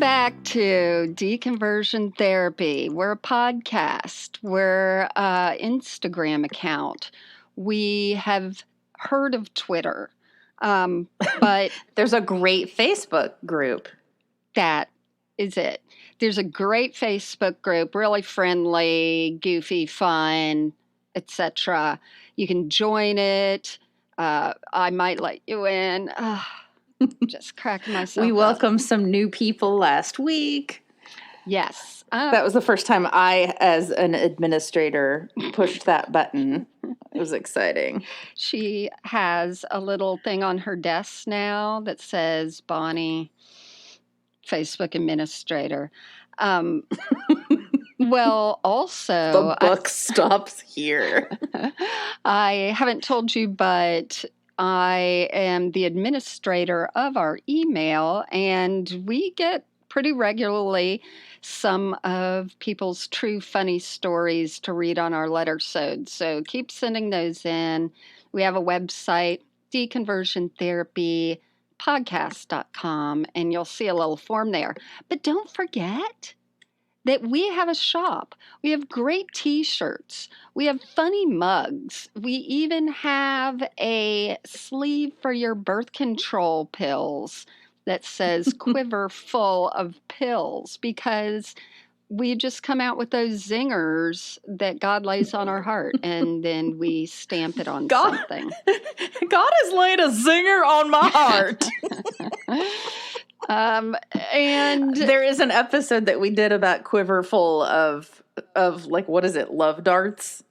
back to Deconversion Therapy. We're a podcast. We're an Instagram account. We have heard of Twitter, but there's a great Facebook group. That is it. There's a great Facebook group, really friendly, goofy, fun, etc. You can join it. I might let you in. Just cracking myself We up. welcomed some new people last week. Yes. That was the first time I, as an administrator, pushed that button. It was exciting. She has a little thing on her desk now that says Bonnie, Facebook administrator. Well, also... The buck stops here. I haven't told you, but I am the administrator of our email, and we get pretty regularly some of people's true funny stories to read on our lettersode. So keep sending those in. We have a website, deconversiontherapypodcast.com, and you'll see a little form there. But don't forget that we have a shop. We have great t-shirts. We have funny mugs. We even have a sleeve for your birth control pills that says quiver full of pills, because we just come out with those zingers that God lays on our heart, and then we stamp it on something. God has laid a zinger on my heart. And there is an episode that we did about quiver full of like, what is it? Love darts?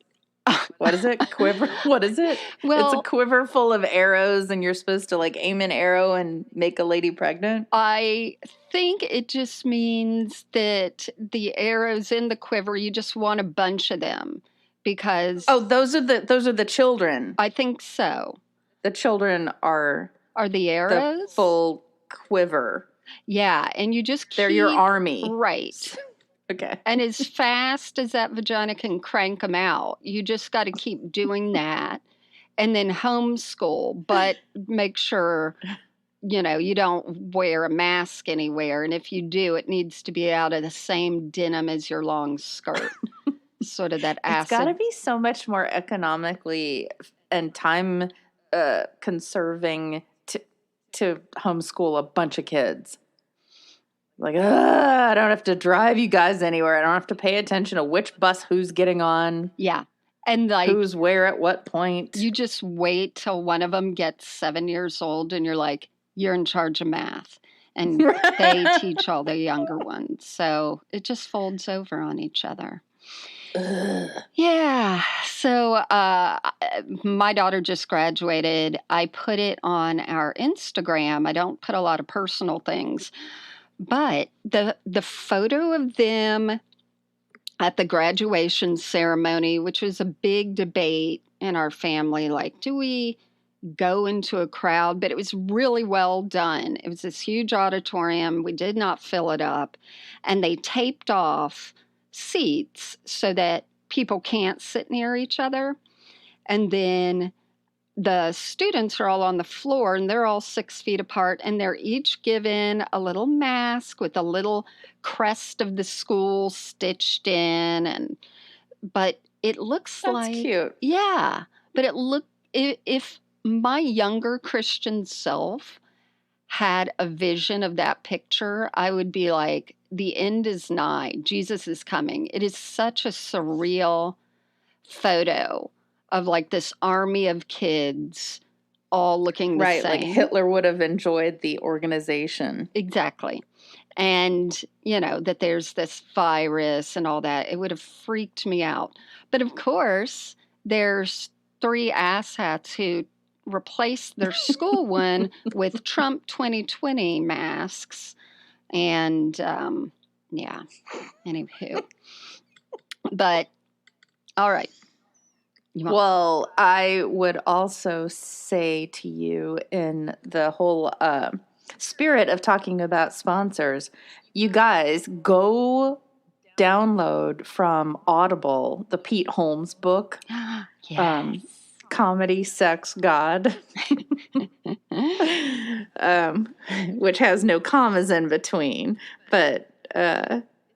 What is it? Quiver? What is it? Well, it's a quiver full of arrows, and you're supposed to like aim an arrow and make a lady pregnant. I think it just means that the arrows in the quiver, you just want a bunch of them, because those are the children. I think so. The children are the arrows? The full quiver. Yeah, and you just they're your army. Right. Okay. And as fast as that vagina can crank them out, you just got to keep doing that, and then homeschool, but make sure, you don't wear a mask anywhere. And if you do, it needs to be out of the same denim as your long skirt. Sort of that acid. It's got to be so much more economically and time conserving to homeschool a bunch of kids. Like, I don't have to drive you guys anywhere. I don't have to pay attention to which bus who's getting on. Yeah. And like, who's where at what point. You just wait till one of them gets 7 years old and you're like, you're in charge of math. And they teach all the younger ones. So it just folds over on each other. Ugh. Yeah. So my daughter just graduated. I put it on our Instagram. I don't put a lot of personal things. But the photo of them at the graduation ceremony, which was a big debate in our family, like, do we go into a crowd? But it was really well done. It was this huge auditorium. We did not fill it up. And they taped off seats so that people can't sit near each other. And then the students are all on the floor, and they're all 6 feet apart, and they're each given a little mask with a little crest of the school stitched in. But it looks That's cute. Yeah. But if my younger Christian self had a vision of that picture, I would be like, the end is nigh. Jesus is coming. It is such a surreal photo of like this army of kids all looking the same. Right, like Hitler would have enjoyed the organization. Exactly. And, that there's this virus and all that. It would have freaked me out. But of course, there's 3 asshats who replaced their school one with Trump 2020 masks. And, yeah, anywho. But, all right. Well, I would also say to you, in the whole spirit of talking about sponsors, you guys go download from Audible the Pete Holmes book, yes. Comedy, Sex, God, which has no commas in between. But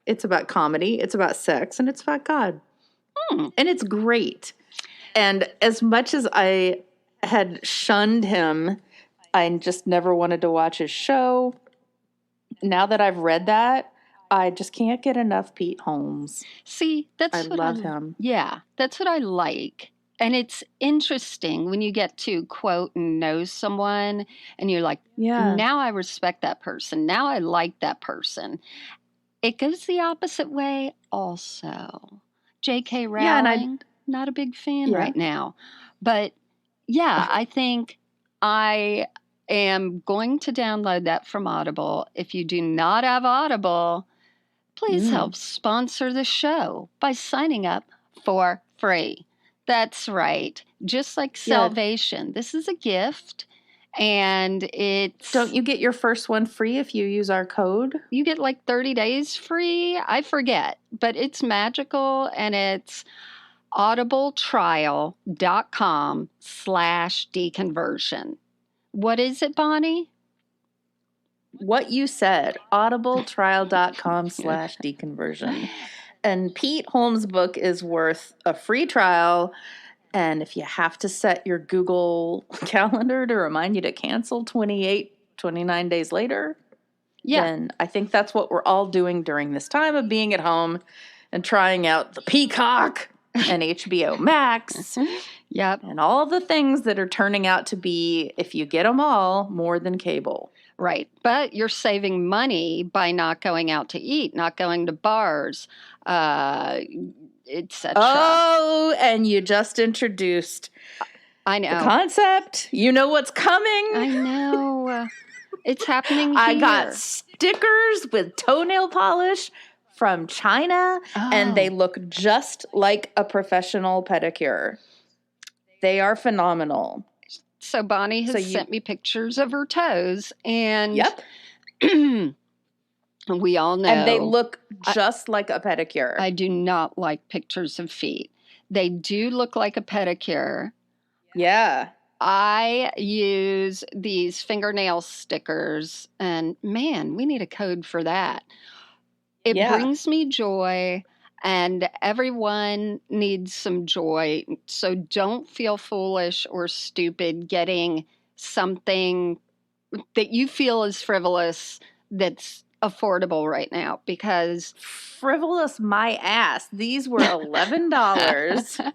it's about comedy, it's about sex, and it's about God. And it's great. And as much as I had shunned him, I just never wanted to watch his show. Now that I've read that, I just can't get enough Pete Holmes. See, I love him. Yeah, that's what I like. And it's interesting when you get to quote and know someone and you're like, now I respect that person. Now I like that person. It goes the opposite way also. J.K. Rowling, not a big fan right now. But yeah, I think I am going to download that from Audible. If you do not have Audible, please help sponsor the show by signing up for free. That's right. Just like salvation. This is a gift. And it's... Don't you get your first one free if you use our code? You get like 30 days free. I forget. But it's magical, and it's audibletrial.com/deconversion. What is it, Bonnie? What you said. audibletrial.com/deconversion. And Pete Holmes' book is worth a free trial. And if you have to set your Google Calendar to remind you to cancel 29 days later, then I think that's what we're all doing during this time of being at home and trying out the Peacock and HBO Max. And all the things that are turning out to be, if you get them all, more than cable. Right. But you're saving money by not going out to eat, not going to bars, etc. Oh, and you just introduced the concept. You know what's coming. I know. It's happening here. I got stickers with toenail polish from China, and they look just like a professional pedicure. They are phenomenal. So Bonnie has sent me pictures of her toes, and we all know. And they look just like a pedicure. I do not like pictures of feet. They do look like a pedicure. Yeah. I use these fingernail stickers, and man, we need a code for that. It brings me joy, and everyone needs some joy. So don't feel foolish or stupid getting something that you feel is frivolous that's affordable right now, because frivolous my ass. These were $11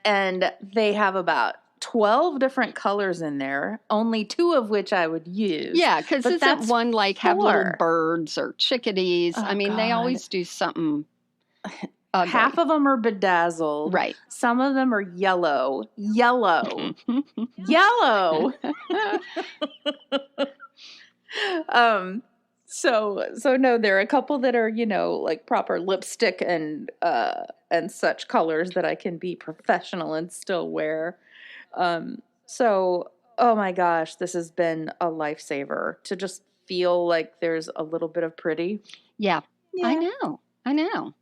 and they have about 12 different colors in there, only 2 of which I would use. Yeah, because isn't one like 4. Have little birds or chickadees? I mean, they always do something ugly. Half of them are bedazzled. Right. Some of them are yellow. Yellow. So no, there are a couple that are, like proper lipstick and such colors that I can be professional and still wear. So, oh my gosh, this has been a lifesaver to just feel like there's a little bit of pretty. Yeah. I know.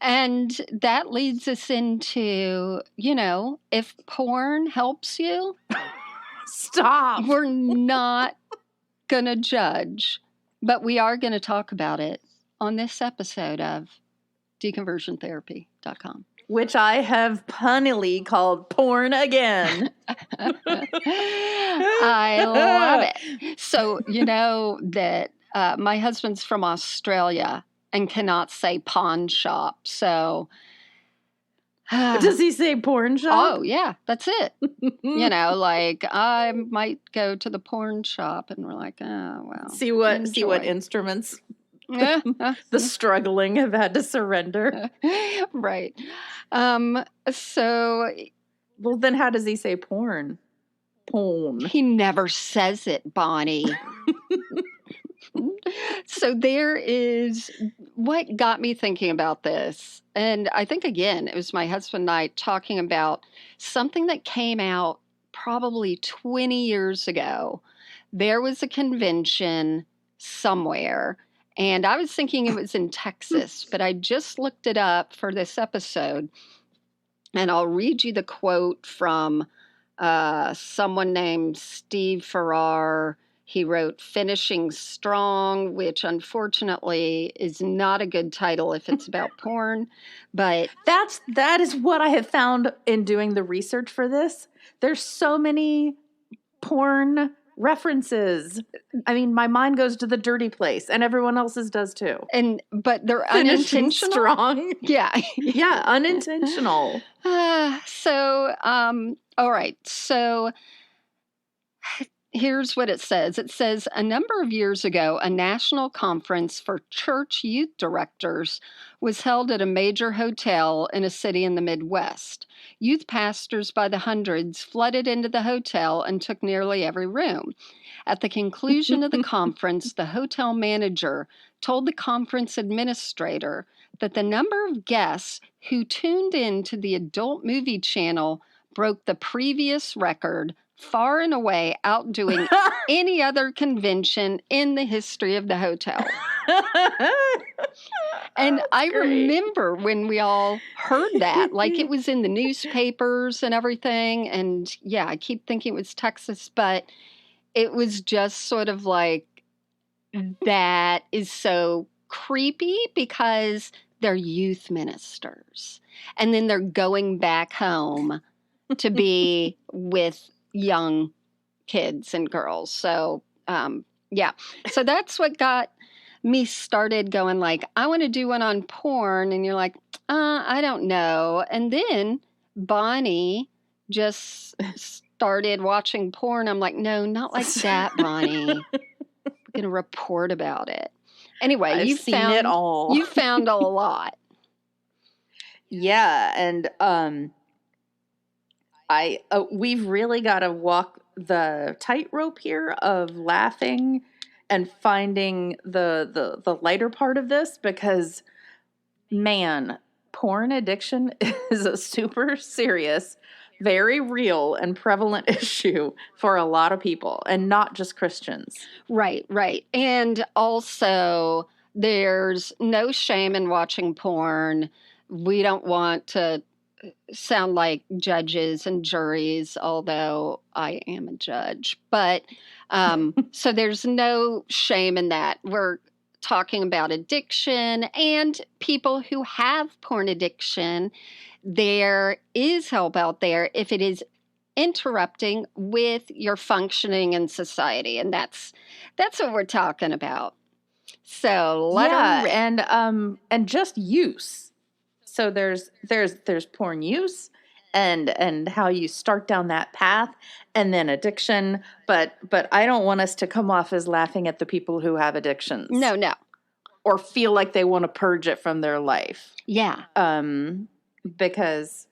And that leads us into, if porn helps you, stop. We're not going to judge, but we are going to talk about it on this episode of deconversiontherapy.com. Which I have punnily called porn again. I love it. So, you know that my husband's from Australia and cannot say pawn shop. So... Does he say porn shop? Oh, yeah, that's it. Like I might go to the porn shop, and we're like, oh, well. See what instruments the struggling have had to surrender. Right. So. Well, then how does he say porn? Porn. He never says it, Bonnie. So there is what got me thinking about this. And I think, again, it was my husband and I talking about something that came out probably 20 years ago. There was a convention somewhere, and I was thinking it was in Texas, but I just looked it up for this episode, and I'll read you the quote from someone named Steve Farrar. He wrote Finishing Strong, which unfortunately is not a good title if it's about porn, but that is what I have found in doing the research for this. There's so many porn references. I mean, my mind goes to The Dirty Place, and everyone else's does too. But they're Finishing unintentional. Strong. Yeah. Yeah, unintentional. All right. So here's what it says. It says, a number of years ago, a national conference for church youth directors was held at a major hotel in a city in the Midwest. Youth pastors by the hundreds flooded into the hotel and took nearly every room. At the conclusion of the conference, the hotel manager told the conference administrator that the number of guests who tuned in to the adult movie channel broke the previous record, far and away outdoing any other convention in the history of the hotel. And I remember when we all heard that, like it was in the newspapers and everything. And yeah, I keep thinking it was Texas, but it was just sort of like, that is so creepy because they're youth ministers. And then they're going back home to be with young kids and girls. So, yeah. So that's what got me started going like, I want to do one on porn. And you're like, I don't know. And then Bonnie just started watching porn. I'm like, no, not like that, Bonnie. We're going to report about it. Anyway, I've seen it all. You found a lot. Yeah. And, we've really got to walk the tightrope here of laughing and finding the lighter part of this, because, man, porn addiction is a super serious, very real and prevalent issue for a lot of people, and not just Christians. Right. And also, there's no shame in watching porn. We don't want to sound like judges and juries, although I am a judge. But so there's no shame in that. We're talking about addiction and people who have porn addiction. There is help out there if it is interrupting with your functioning in society, and that's what we're talking about. So and just use. So there's porn use and how you start down that path, and then addiction. But I don't want us to come off as laughing at the people who have addictions. No. Or feel like they want to purge it from their life. Yeah. Because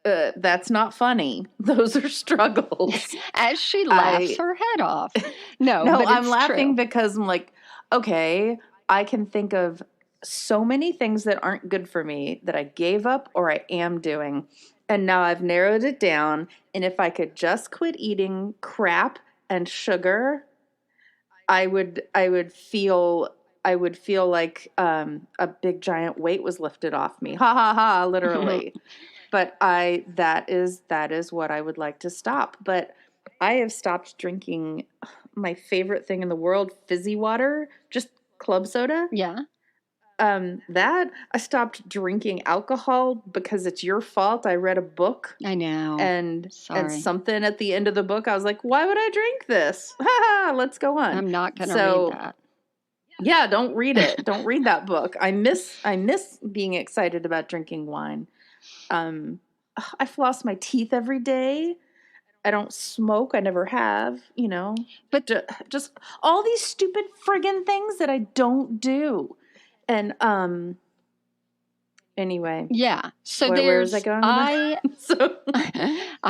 that's not funny. Those are struggles. As she laughs her head off. No, but I'm laughing true. because I'm like, okay, I can think of so many things that aren't good for me that I gave up or I am doing. And now I've narrowed it down. And if I could just quit eating crap and sugar, I would feel like a big giant weight was lifted off me. Ha ha ha, literally. But that is what I would like to stop. But I have stopped drinking my favorite thing in the world, fizzy water, just club soda. Yeah. That I stopped drinking alcohol because it's your fault. I read a book. I know. And something at the end of the book, I was like, why would I drink this? Ha ha, let's go on. I'm not going to read that. Yeah, don't read it. Don't read that book. I miss being excited about drinking wine. I floss my teeth every day. I don't smoke. I never have, But just all these stupid friggin' things that I don't do. And anyway. Yeah. So where was I going? I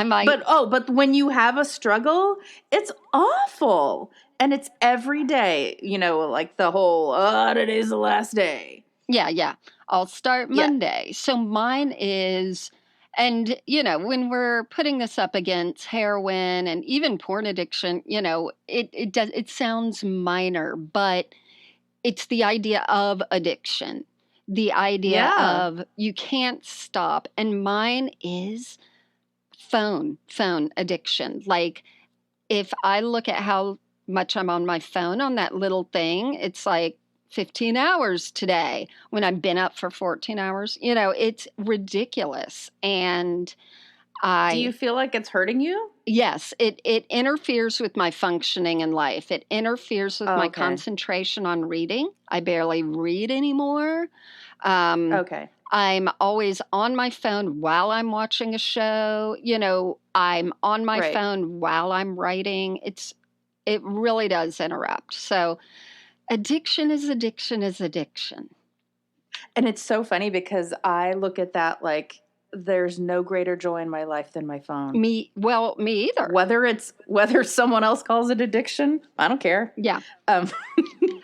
might. But when you have a struggle, it's awful. And it's every day, like the whole, today's the last day. Yeah. I'll start Monday. Yeah. So mine is, and, when we're putting this up against heroin and even porn addiction, it sounds minor, but it's the idea of addiction, the idea of you can't stop. And mine is phone addiction. Like, if I look at how much I'm on my phone on that little thing. It's like 15 hours today when I've been up for 14 hours. It's ridiculous. And Do you feel like it's hurting you? Yes, it interferes with my functioning in life. It interferes with my concentration on reading. I barely read anymore. Okay. I'm always on my phone while I'm watching a show. I'm on my phone while I'm writing. It really does interrupt. So addiction is addiction is addiction. And it's so funny because I look at that like there's no greater joy in my life than my phone. Me either. Whether someone else calls it addiction, I don't care. Yeah.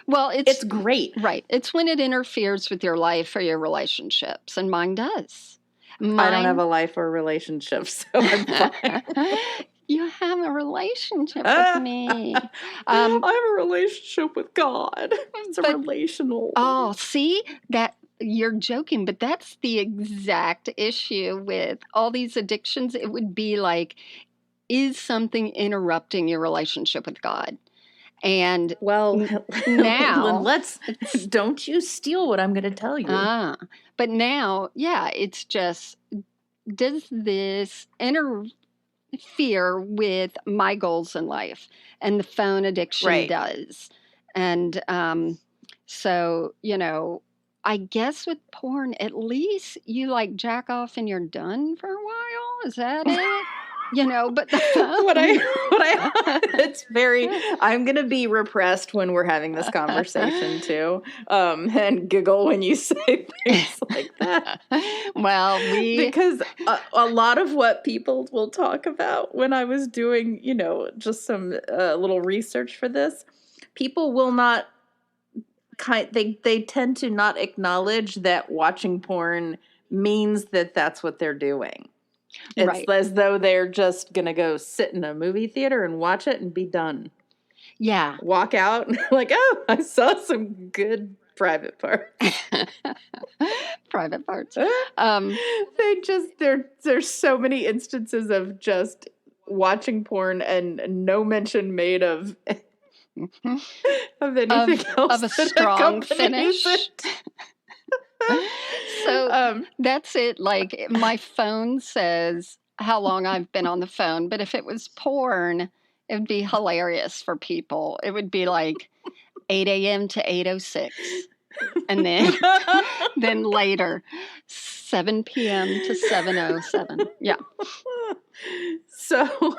Well, it's great. Right. It's when it interferes with your life or your relationships, and mine does. I don't have a life or relationship, so I'm fine. You have a relationship with me. I have a relationship with God. It's relational. Oh, see? That you're joking, but that's the exact issue with all these addictions. It would be like, is something interrupting your relationship with God? And now don't you steal what I'm going to tell you. But now, it's just, does this interfere with my goals in life? And the phone addiction does. And so, I guess with porn, at least you like jack off and you're done for a while. Is that it? But the phone. I'm going to be repressed when we're having this conversation too. And giggle when you say things like that. Well, because a lot of what people will talk about when I was doing, just some little research for this, people will not they tend to not acknowledge that watching porn means that that's what they're doing. It's as though they're just going to go sit in a movie theater and watch it and be done. Yeah. Walk out and like, oh, I saw some good private parts. Private parts. There's so many instances of just watching porn and no mention made of anything else. Of a strong finish. So that's it. Like my phone says how long I've been on the phone, but if it was porn, it would be hilarious for people. It would be like 8 a.m. to 8:06, and then later 7 p.m. to 7:07. Yeah. So,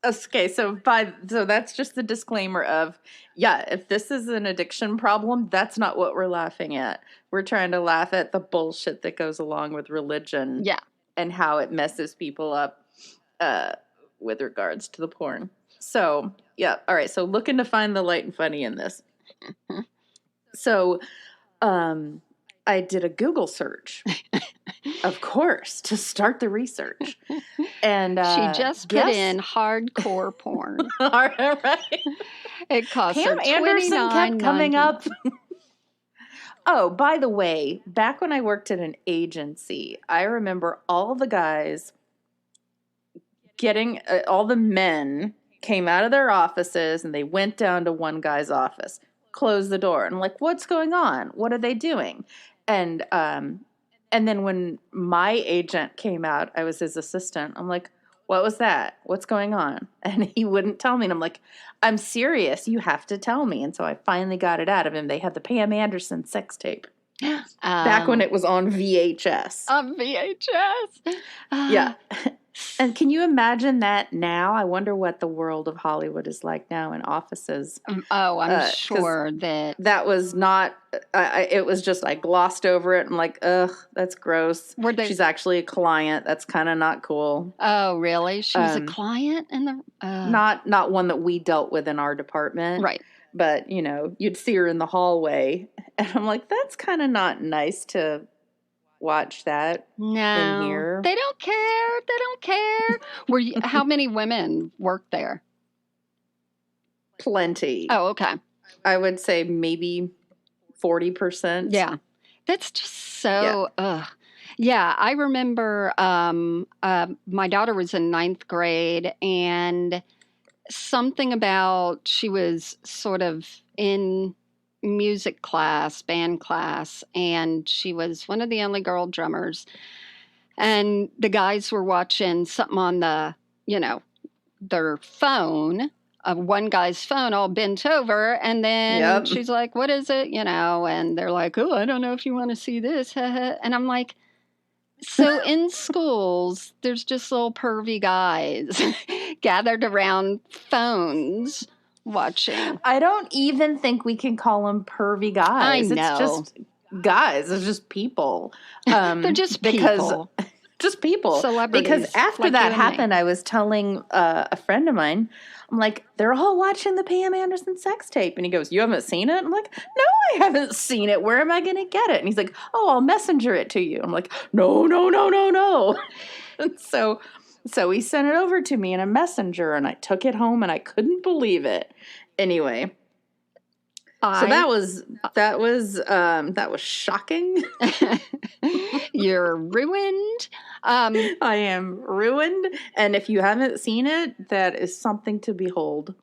okay, so that's just the disclaimer of, if this is an addiction problem, that's not what we're laughing at. We're trying to laugh at the bullshit that goes along with religion. Yeah. And how it messes people up with regards to the porn. So, all right, so looking to find the light and funny in this. So, I did a Google search, of course, to start the research. And she just put in hardcore porn. Right. It cost Pam her Anderson kept coming up. Oh, by the way, back when I worked at an agency, I remember all the guys all the men came out of their offices and they went down to one guy's office, closed the door. And I'm like, what's going on? What are they doing? And then when my agent came out, I was his assistant. I'm like, what was that? What's going on? And he wouldn't tell me. And I'm like, I'm serious. You have to tell me. And so I finally got it out of him. They had the Pam Anderson sex tape. Back when it was on VHS. On VHS. Yeah. And can you imagine that now? I wonder what the world of Hollywood is like now in offices. Oh, I'm sure that was not, it was just, I glossed over it. I'm like, ugh, that's gross. She's actually a client. That's kind of not cool. Oh, really? She was a client in the... Not one that we dealt with in our department. Right. But, you'd see her in the hallway. And I'm like, that's kind of not nice to watch that in here. They don't care. How many women worked there? Plenty. Oh, okay. I would say maybe 40%. Yeah. That's just so, Yeah, I remember my daughter was in 9th grade, and something about she was sort of in music class, band class, and she was one of the only girl drummers. And the guys were watching something on the, their phone, one guy's phone all bent over. And then Yep. she's like, what is it? And they're like, oh, I don't know if you want to see this. And I'm like, so in schools, there's just little pervy guys gathered around phones watching. I don't even think we can call them pervy guys. I know. It's just guys. It's just people. They're just people. Just people. Celebrities. Because after like that happened, I was telling a friend of mine, I'm like, they're all watching the Pam Anderson sex tape. And he goes, you haven't seen it? I'm like, no, I haven't seen it. Where am I going to get it? And he's like, oh, I'll messenger it to you. I'm like, no. And so he sent it over to me in a messenger, and I took it home, and I couldn't believe it. Anyway, so that was shocking. You're ruined. I am ruined, and if you haven't seen it, that is something to behold.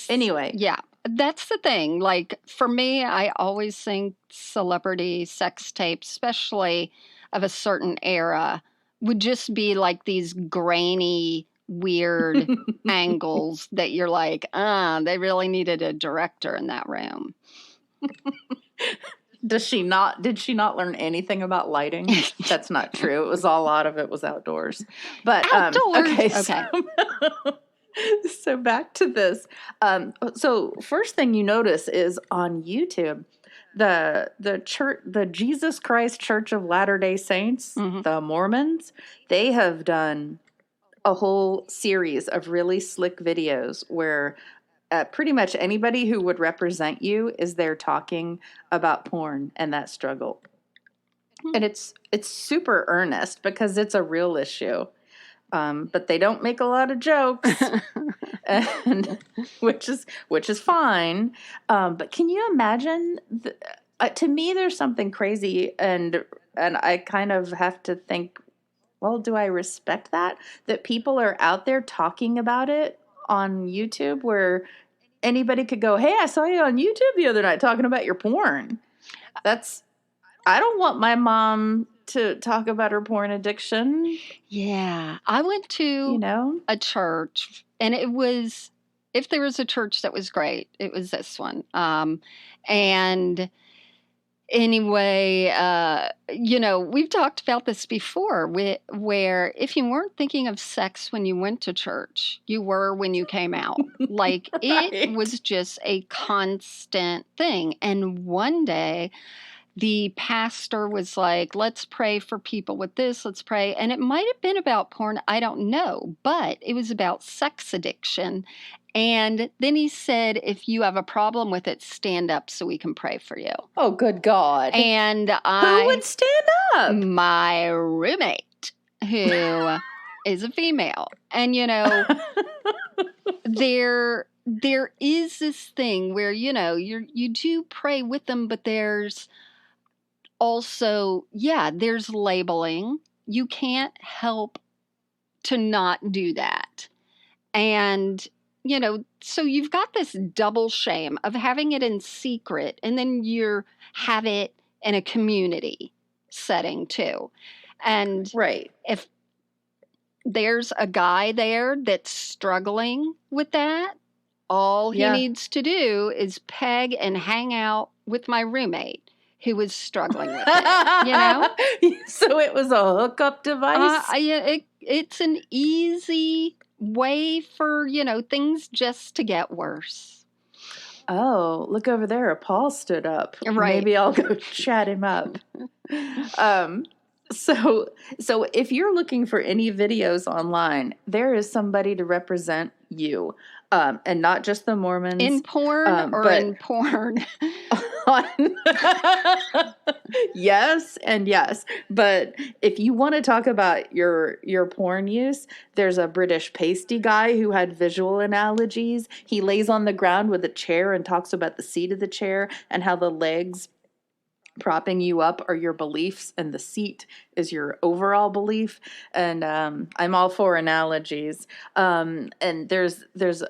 Anyway, yeah, that's the thing. Like for me, I always think celebrity sex tapes, especially of a certain era, would just be like these grainy, weird angles that you're like, they really needed a director in that room. Did she not learn anything about lighting? That's not true. It was a lot of it was outdoors. But outdoors. Okay. Okay. So back to this. So first thing you notice is on YouTube, the church, the Jesus Christ Church of Latter-day Saints, the Mormons, they have done a whole series of really slick videos where pretty much anybody who would represent you is there talking about porn and that struggle. And it's super earnest because it's a real issue. But they don't make a lot of jokes, and which is fine. But can you imagine? To me, there's something crazy, and I kind of have to think, well, do I respect that people are out there talking about it on YouTube, where anybody could go, hey, I saw you on YouTube the other night talking about your porn. I don't want my mom to talk about her porn addiction. Yeah. I went to a church, and it was, if there was a church that was great, it was this one. And anyway, we've talked about this before, where if you weren't thinking of sex when you went to church, you were when you came out. Like, it was just a constant thing. And one day, the pastor was like, let's pray for people with this, let's pray. And it might have been about porn, I don't know, but it was about sex addiction. And then he said, if you have a problem with it, stand up so we can pray for you. Oh, good God. And who would stand up? My roommate, who is a female. And, there is this thing where, you do pray with them, but there's also, there's labeling. You can't help to not do that. And, so you've got this double shame of having it in secret, and then you have it in a community setting too. And right. If there's a guy there that's struggling with that, all he needs to do is peg and hang out with my roommate who was struggling with it, So it was a hookup device? It's an easy way for, things just to get worse. Oh, look over there. Paul stood up. Right. Maybe I'll go chat him up. So if you're looking for any videos online, there is somebody to represent you. And not just the Mormons. In porn in porn? Yes and yes. But if you want to talk about your porn use, there's a British pasty guy who had visual analogies. He lays on the ground with a chair and talks about the seat of the chair and how the legs propping you up are your beliefs, and the seat is your overall belief. And I'm all for analogies. And there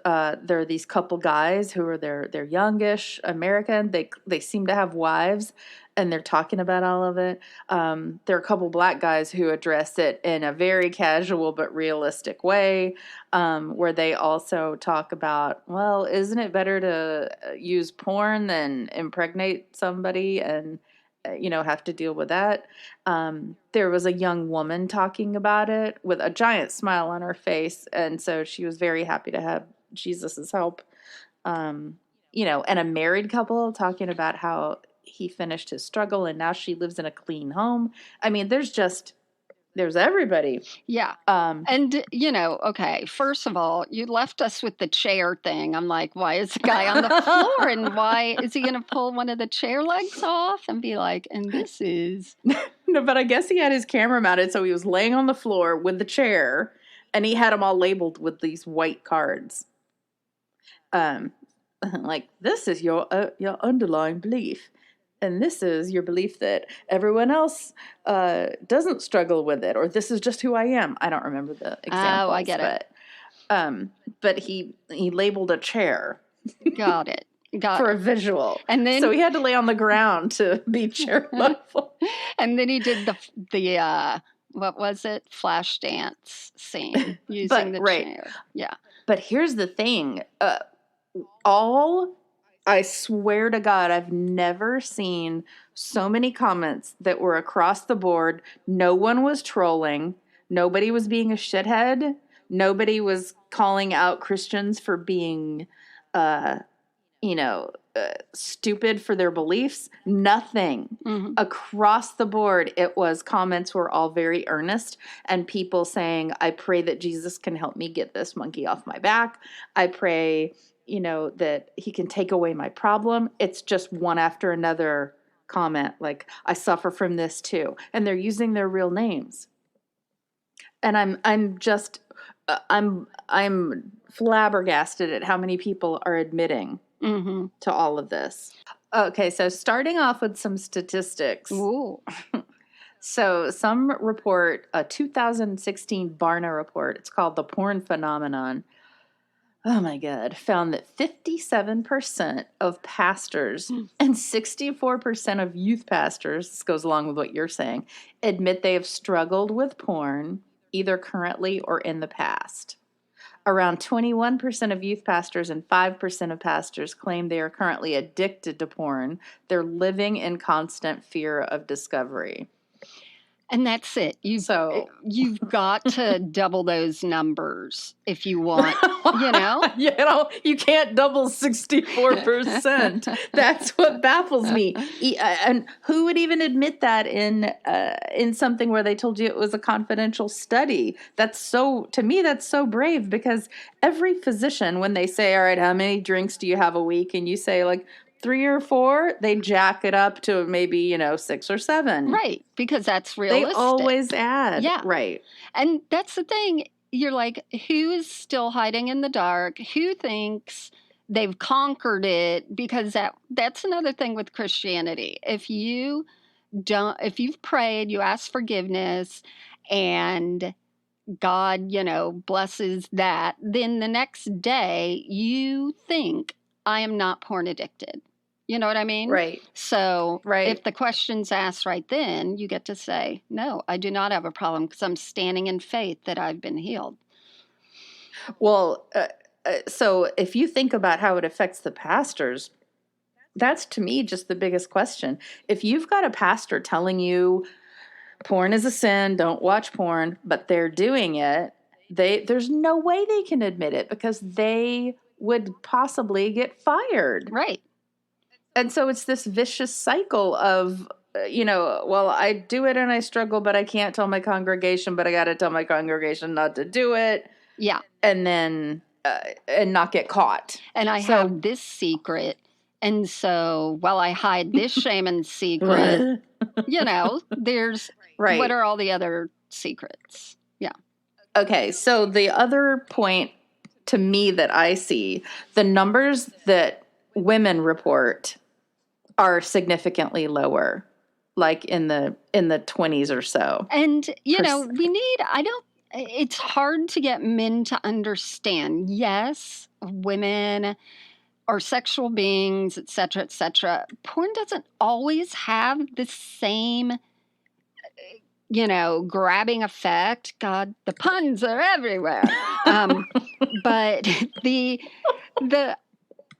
are these couple guys who are they're youngish American. They seem to have wives, and they're talking about all of it. There are a couple black guys who address it in a very casual but realistic way, where they also talk about, well, isn't it better to use porn than impregnate somebody and have to deal with that? There was a young woman talking about it with a giant smile on her face, and so she was very happy to have Jesus's help. And a married couple talking about how he finished his struggle and now she lives in a clean home. I mean, there's everybody. Yeah. And, okay, first of all, you left us with the chair thing. I'm like, why is the guy on the floor? And why is he going to pull one of the chair legs off and be like, and this is... No, but I guess he had his camera mounted, so he was laying on the floor with the chair, and he had them all labeled with these white cards. Like, this is your underlying belief. And this is your belief that everyone else doesn't struggle with it, or this is just who I am. I don't remember the examples. Oh, I get it. But he labeled a chair. Got it. For a visual. And then, so he had to lay on the ground to be chair level. And then he did the what was it? Flash dance scene using the chair. Yeah. But here's the thing. I swear to God, I've never seen so many comments that were across the board. No one was trolling. Nobody was being a shithead. Nobody was calling out Christians for being, stupid for their beliefs. Nothing. Mm-hmm. Across the board, comments were all very earnest, and people saying, I pray that Jesus can help me get this monkey off my back. I pray that he can take away my problem. It's just one after another comment, like, I suffer from this too. And they're using their real names. And I'm flabbergasted at how many people are admitting to all of this. Okay, so starting off with some statistics. Ooh. So some report, a 2016 Barna report, it's called The Porn Phenomenon. Oh my God, found that 57% of pastors and 64% of youth pastors, this goes along with what you're saying, admit they have struggled with porn, either currently or in the past. Around 21% of youth pastors and 5% of pastors claim they are currently addicted to porn. They're living in constant fear of discovery. And that's it. You've got to double those numbers if you want, You can't double 64%. That's what baffles me. And who would even admit that in something where they told you it was a confidential study? To me, that's so brave, because every physician, when they say, all right, how many drinks do you have a week? And you say, like, 3 or 4, they jack it up to maybe, 6 or 7. Right, because that's realistic. They always add. Yeah. Right. And that's the thing. You're like, who is still hiding in the dark? Who thinks they've conquered it? Because that's another thing with Christianity. If you've prayed, you ask forgiveness, and God, blesses that, then the next day you think, I am not porn addicted. You know what I mean? Right. So if the question's asked right then, you get to say, no, I do not have a problem, because I'm standing in faith that I've been healed. Well, so if you think about how it affects the pastors, that's, to me, just the biggest question. If you've got a pastor telling you porn is a sin, don't watch porn, but they're doing it, there's no way they can admit it, because they would possibly get fired. Right. And so it's this vicious cycle of, well, I do it and I struggle, but I can't tell my congregation, but I got to tell my congregation not to do it. Yeah. And then, and not get caught. And I have this secret. And so while I hide this shame and secret, there's, what are all the other secrets? Yeah. Okay. So the other point to me that I see, the numbers that women report are significantly lower. like in the 20s or so. And, it's hard to get men to understand. Yes, women are sexual beings, et cetera, et cetera. Porn doesn't always have the same, grabbing effect. God, the puns are everywhere. But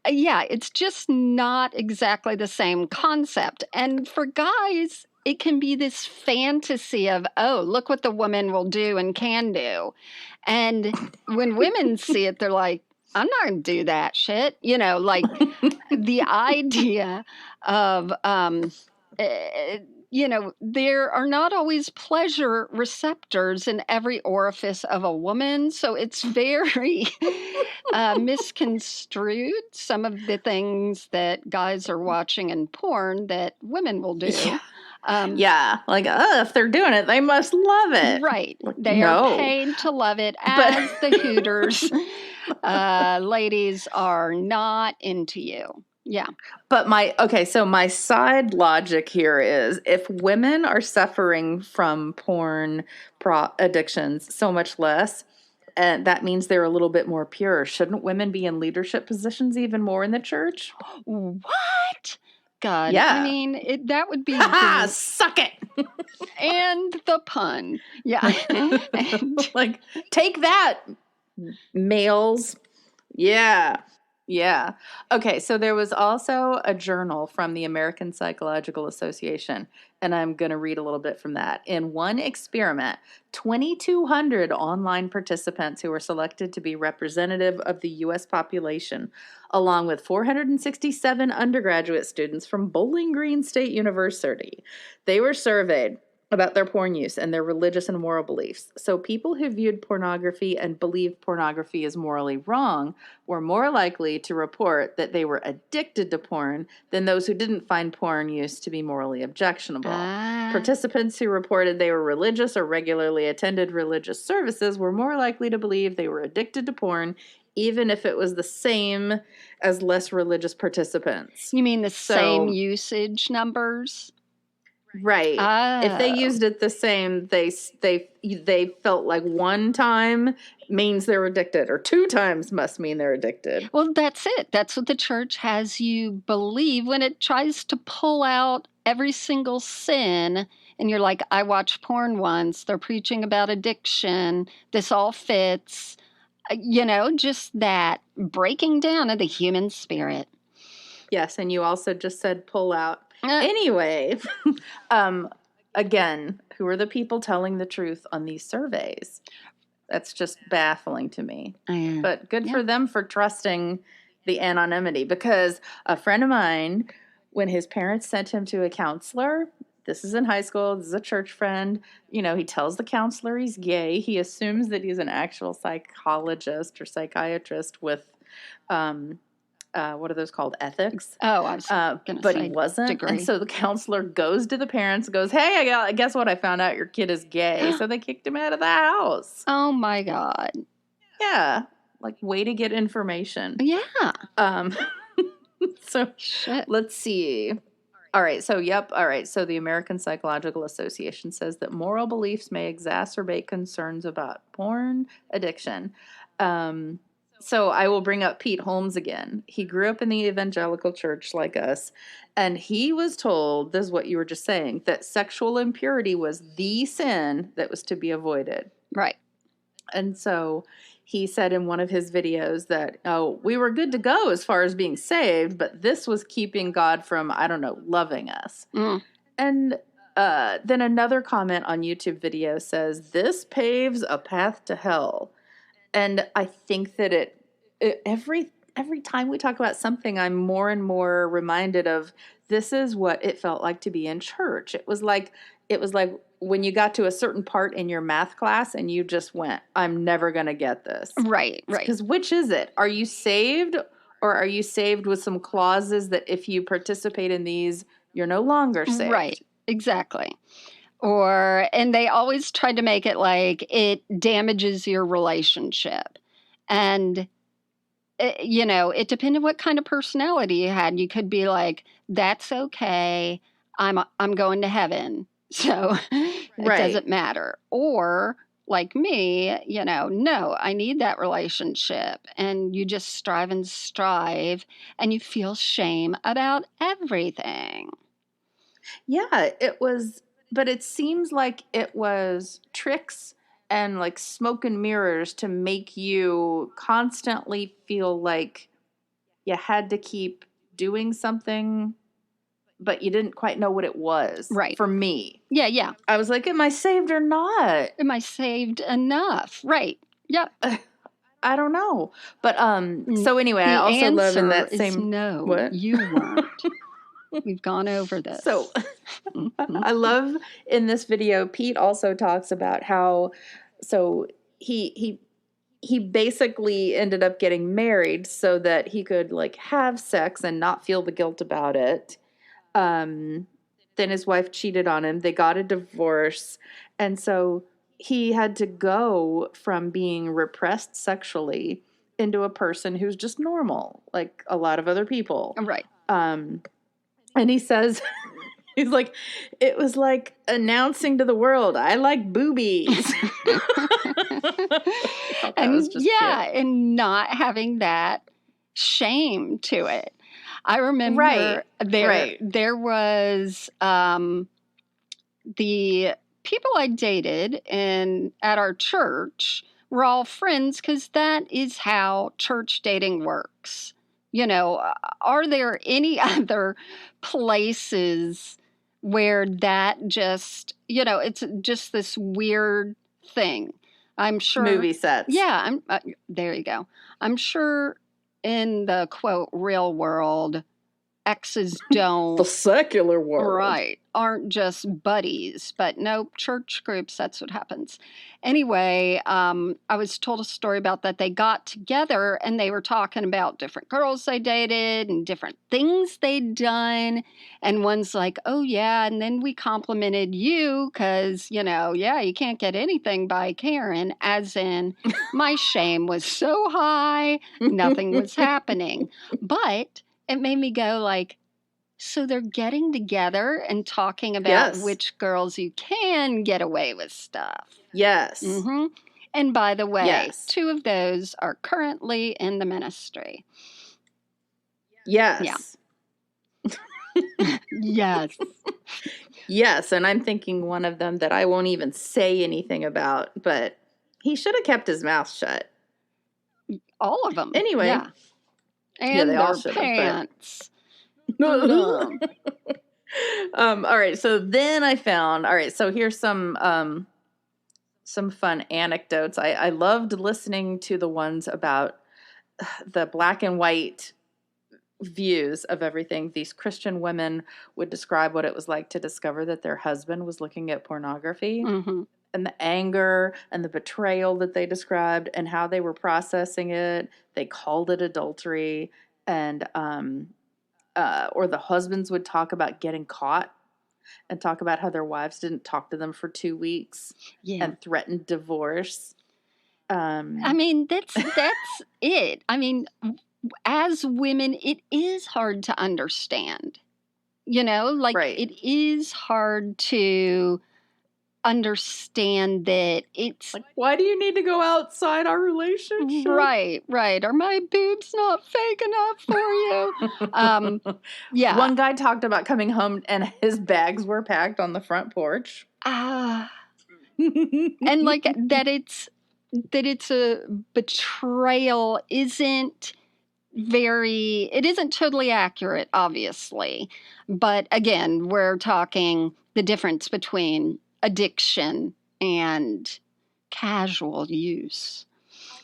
it's just not exactly the same concept. And for guys, it can be this fantasy of, oh, look what the woman will do and can do. And when women see it, they're like, I'm not going to do that shit. Like the idea of, there are not always pleasure receptors in every orifice of a woman. So it's very misconstrued, some of the things that guys are watching in porn that women will do. Yeah. Like, if they're doing it, they must love it. Right. They are paid to love it, as the Hooters ladies are not into you. Yeah. But my side logic here is, if women are suffering from porn addictions so much less, and that means they're a little bit more pure, shouldn't women be in leadership positions even more in the church? What? God. Yeah. I mean, that would be... Suck it! And the pun. Yeah. Like, take that, males. Yeah. Yeah. Okay, so there was also a journal from the American Psychological Association, and I'm going to read a little bit from that. In one experiment, 2,200 online participants who were selected to be representative of the U.S. population, along with 467 undergraduate students from Bowling Green State University, they were surveyed about their porn use and their religious and moral beliefs. So people who viewed pornography and believed pornography is morally wrong were more likely to report that they were addicted to porn than those who didn't find porn use to be morally objectionable. Participants who reported they were religious or regularly attended religious services were more likely to believe they were addicted to porn, even if it was the same as less religious participants. You mean the same usage numbers? Right. Oh. If they used it the same, they felt like one time means they're addicted, or two times must mean they're addicted. Well, that's it. That's what the church has you believe when it tries to pull out every single sin. And you're like, I watched porn once. They're preaching about addiction. This all fits. Just that breaking down of the human spirit. Yes, and you also just said pull out. Anyway, again, who are the people telling the truth on these surveys? That's just baffling to me. But good for them for trusting the anonymity, because a friend of mine, when his parents sent him to a counselor, this is in high school, this is a church friend, he tells the counselor he's gay. He assumes that he's an actual psychologist or psychiatrist with what are those called? Ethics. Oh, I was going to say but he wasn't. Degree. And so the counselor goes to the parents, goes, hey, I guess what? I found out your kid is gay. So they kicked him out of the house. Oh, my God. Yeah. Like, way to get information. Yeah. So let's see. All right. So, All right. So the American Psychological Association says that moral beliefs may exacerbate concerns about porn addiction. So I will bring up Pete Holmes again. He grew up in the evangelical church like us, and he was told, this is what you were just saying, that sexual impurity was the sin that was to be avoided. Right. And so he said in one of his videos that, we were good to go as far as being saved, but this was keeping God from, loving us. Mm. And then another comment on YouTube video says, this paves a path to hell. And I think that every time we talk about something, I'm more and more reminded of, this is what it felt like to be in church. It was like when you got to a certain part in your math class and you just went, I'm never going to get this. Right. Because which is it? Are you saved, or are you saved with some clauses that if you participate in these, you're no longer saved? Right. Exactly. And they always tried to make it like it damages your relationship. And, it depended what kind of personality you had. You could be like, that's okay. I'm going to heaven, so it Right. doesn't matter. Or like me, no, I need that relationship. And you just strive and you feel shame about everything. Yeah, but it seems like it was tricks and like smoke and mirrors to make you constantly feel like you had to keep doing something, but you didn't quite know what it was. Right. For me. Yeah. I was like, am I saved or not? Am I saved enough? Right. Yep. I don't know. But so anyway, I also love in that same no, what? You weren't. We've gone over this. So I love in this video, Pete also talks about how he basically ended up getting married so that he could like have sex and not feel the guilt about it. Then his wife cheated on him. They got a divorce. And so he had to go from being repressed sexually into a person who's just normal, like a lot of other people. Right. And he says, he's like, it was like announcing to the world, I like boobies. And and not having that shame to it. I remember there was the people I dated at our church were all friends because that is how church dating works. Are there any other places where that just, it's just this weird thing? I'm sure. Movie sets. Yeah, there you go. I'm sure in the, quote, real world, exes don't. The secular world. Right. Aren't just buddies, but nope, church groups, that's what happens. Anyway, I was told a story about that. They got together and they were talking about different girls they dated and different things they'd done. And one's like, oh, yeah. And then we complimented you because, you can't get anything by Karen, as in my shame was so high, nothing was happening. But it made me go like, so they're getting together and talking about which girls you can get away with stuff. Yes. Mm-hmm. And by the way, 2 of those are currently in the ministry. Yes. Yeah. Yes. Yes, and I'm thinking one of them that I won't even say anything about, but he should have kept his mouth shut. All of them. Anyway. Yeah. And they their all pants. All right, so then I found, so here's some fun anecdotes. I loved listening to the ones about the black and white views of everything. These Christian women would describe what it was like to discover that their husband was looking at pornography. Mm-hmm. And the anger and the betrayal that they described and how they were processing it. They called it adultery. And or the husbands would talk about getting caught and talk about how their wives didn't talk to them for 2 weeks and threatened divorce. I mean, that's it. I mean, as women, it is hard to understand. It is hard to understand that it's like, why do you need to go outside our relationship? Right. Are my boobs not fake enough for you? Yeah. One guy talked about coming home and his bags were packed on the front porch. And like that it's a betrayal isn't totally accurate, obviously. But again, we're talking the difference between addiction and casual use.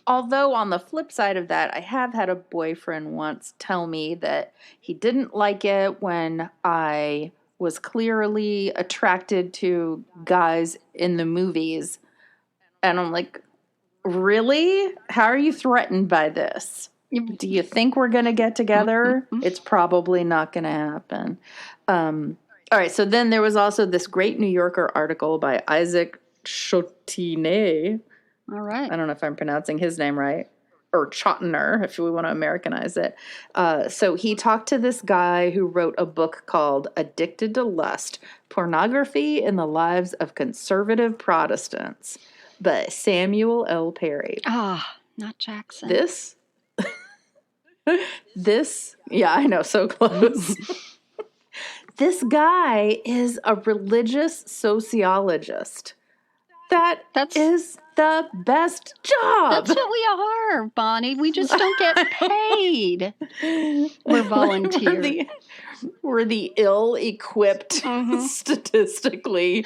Although on the flip side of that, I have had a boyfriend once tell me that he didn't like it when I was clearly attracted to guys in the movies. And I'm like, really? How are you threatened by this? Do you think we're going to get together? It's probably not going to happen. All right, so then there was also this great New Yorker article by Isaac Chotinet. All right. I don't know if I'm pronouncing his name right. or Chotiner, if we want to Americanize it. So he talked to this guy who wrote a book called Addicted to Lust, Pornography in the Lives of Conservative Protestants by Samuel L. Perry. Ah, not Jackson. Yeah, I know, so close. This guy is a religious sociologist. That's the best job. That's what we are, Bonnie. We just don't get paid. We're volunteers. We're the ill-equipped, statistically,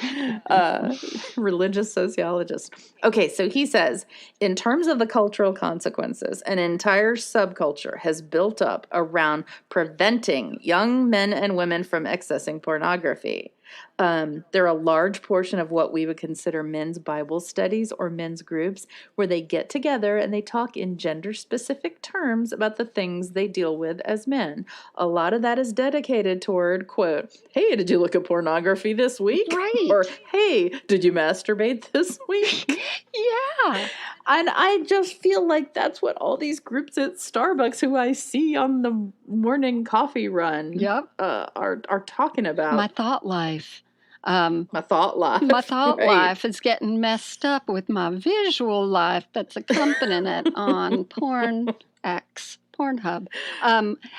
religious sociologists. Okay, so he says, in terms of the cultural consequences, an entire subculture has built up around preventing young men and women from accessing pornography. They're a large portion of what we would consider men's Bible studies or men's groups, where they get together and they talk in gender-specific terms about the things they deal with as men. A lot of that is dedicated toward, quote, hey, did you look at pornography this week? Right. Or, hey, did you masturbate this week? Yeah. And I just feel like that's what all these groups at Starbucks who I see on the morning coffee run are talking about. My thought life. My thought life. My thought life is getting messed up with my visual life that's accompanying it on Pornhub.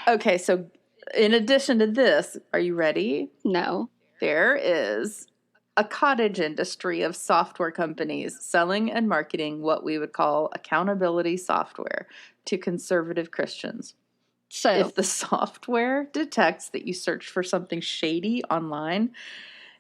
Okay, so in addition to this, are you ready? No. There is a cottage industry of software companies selling and marketing what we would call accountability software to conservative Christians. So if the software detects that you search for something shady online,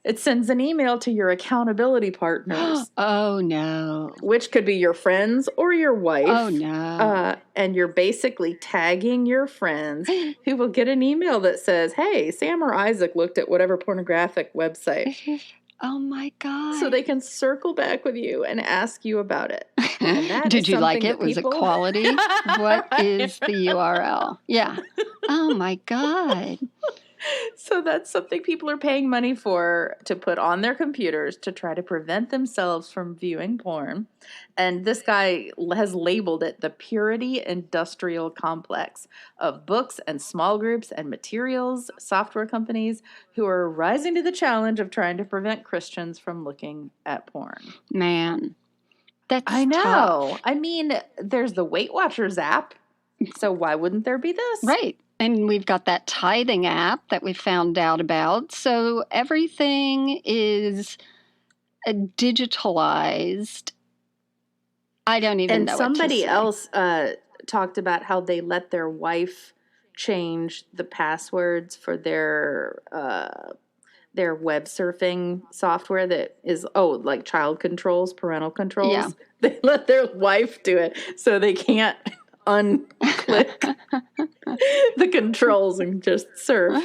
it sends an email to your accountability partners. Oh, no. Which could be your friends or your wife. Oh, no. And you're basically tagging your friends who will get an email that says, hey, Sam or Isaac looked at whatever pornographic website. Oh, my God. So they can circle back with you and ask you about it. Did you like it? Was it quality? What is the URL? Yeah. Oh, my God. So that's something people are paying money for to put on their computers to try to prevent themselves from viewing porn. And this guy has labeled it the purity industrial complex of books and small groups and materials software companies who are rising to the challenge of trying to prevent Christians from looking at porn. Man, that's I know. tough. I mean, there's the Weight Watchers app. So why wouldn't there be this? Right. And we've got that tithing app that we found out about. So everything is digitalized. I don't even know what to say. And somebody else talked about how they let their wife change the passwords for their web surfing software that is, like child controls, parental controls. Yeah. They let their wife do it so they can't unclick the controls and just surf.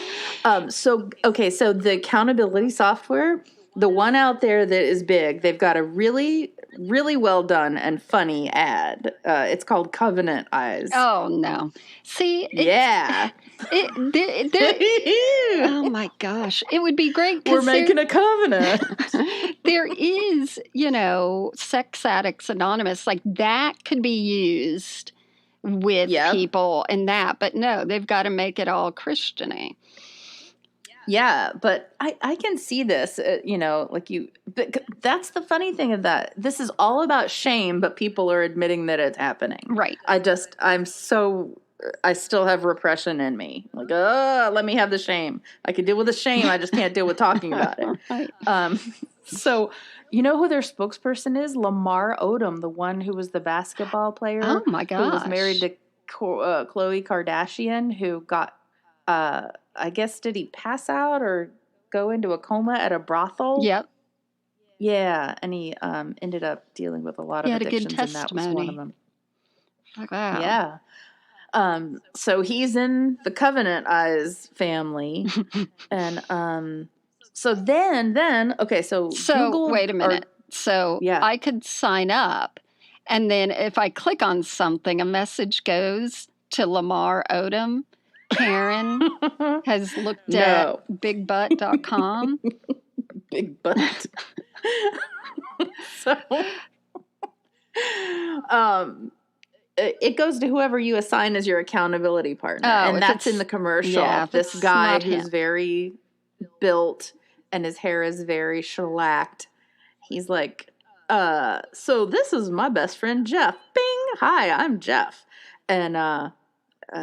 So the accountability software, the one out there that is big, they've got a really, really well done and funny ad. It's called Covenant Eyes. Oh, no. See? Yeah. Oh, my gosh. It would be great. We're making a covenant. There is, Sex Addicts Anonymous. Like, that could be used with people and that. But no, they've got to make it all Christian-y. Yeah, but I can see this, but that's the funny thing of that. This is all about shame, but people are admitting that it's happening. Right. I still have repression in me. Like, let me have the shame. I can deal with the shame. I just can't deal with talking about it. Right. So you know who their spokesperson is? Lamar Odom, the one who was the basketball player. Oh, my gosh. Who was married to Khloe Kardashian, who got, I guess, did he pass out or go into a coma at a brothel? Yep. Yeah, and he ended up dealing with a lot of addictions, and that was one of them. Wow. Yeah. So he's in the Covenant Eyes family. And so Google, wait a minute. I could sign up, and then if I click on something, a message goes to Lamar Odom. Karen has looked at bigbutt.com. Big butt. it goes to whoever you assign as your accountability partner. Oh, And if that's in it's- the commercial. yeah, if This it's guy not who's him. very built and his hair is very shellacked. He's like, so this is my best friend, Jeff. Bing! Hi, I'm Jeff. And